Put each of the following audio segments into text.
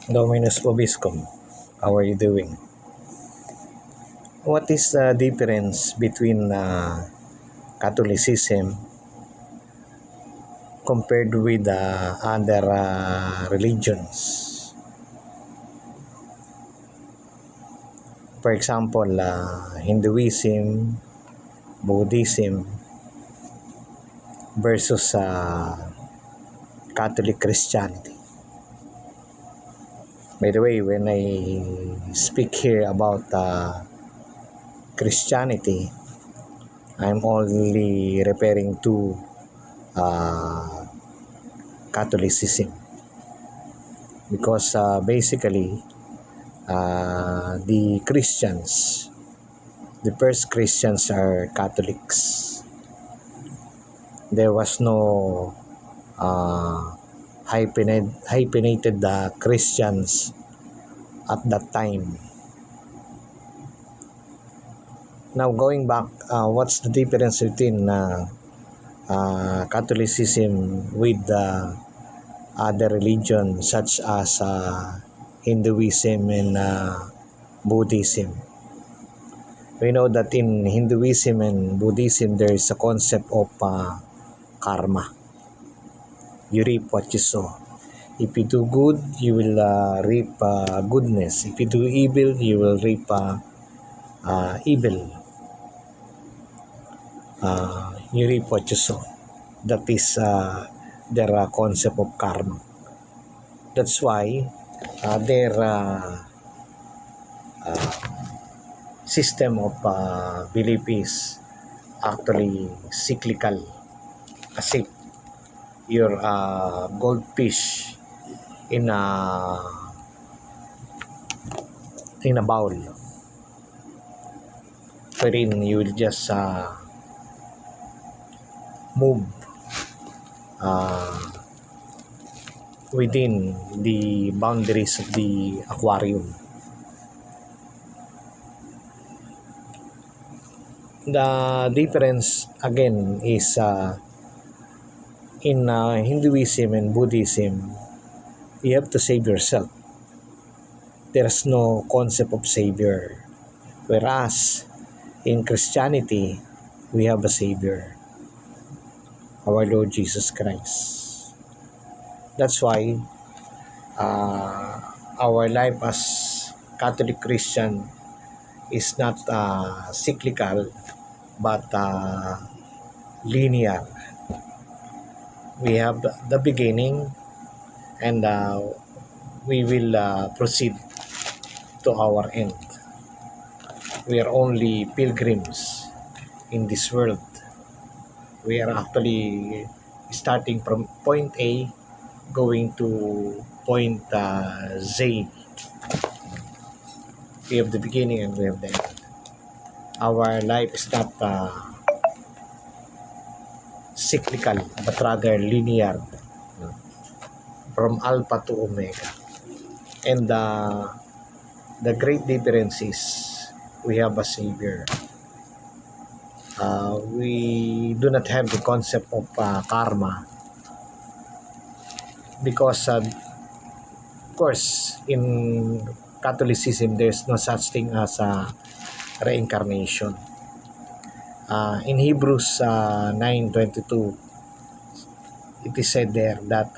Dominus Vobiscum, how are you doing? What is the difference between Catholicism compared with other religions? For example, Hinduism, Buddhism versus Catholic Christianity. By the way, when I speak here about Christianity, I'm only referring to Catholicism because basically the Christians, the first Christians are Catholics. There was no hyphenated Christians at that time. Now going back, what's the difference between Catholicism with other religions such as Hinduism and Buddhism? We know that in Hinduism and Buddhism there is a concept of karma. You reap what you sow. If you do good, you will reap goodness. If you do evil, you will reap evil. You reap what you sow. That is their concept of karma. That's why their system of belief is actually cyclical, as if your goldfish in a bowl, wherein you will just move within the boundaries of the aquarium. The difference again is in Hinduism and Buddhism, you have to save yourself. There's no concept of savior. Whereas in Christianity, we have a savior, our Lord Jesus Christ. That's why our life as Catholic Christian is not cyclical but linear. We have the beginning and we will proceed to our end. We are only pilgrims in this world. We are actually starting from point A going to point Z. We have the beginning and we have the end. Our life is not cyclical but rather linear, from alpha to omega. And the great difference is we have a savior. We do not have the concept of karma because of course in Catholicism there's no such thing as reincarnation. In Hebrews 9:22, it is said there that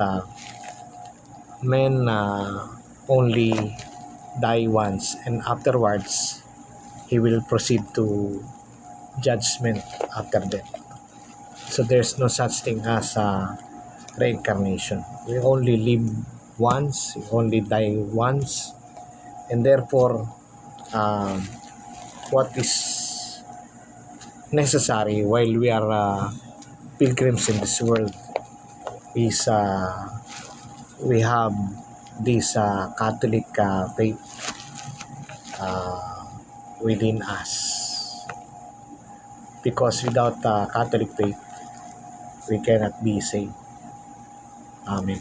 men only die once and afterwards he will proceed to judgment after death. So there's no such thing as reincarnation. We only live once, we only die once, and therefore what is necessary while we are pilgrims in this world is we have this Catholic faith within us, because without Catholic faith we cannot be saved. Amen.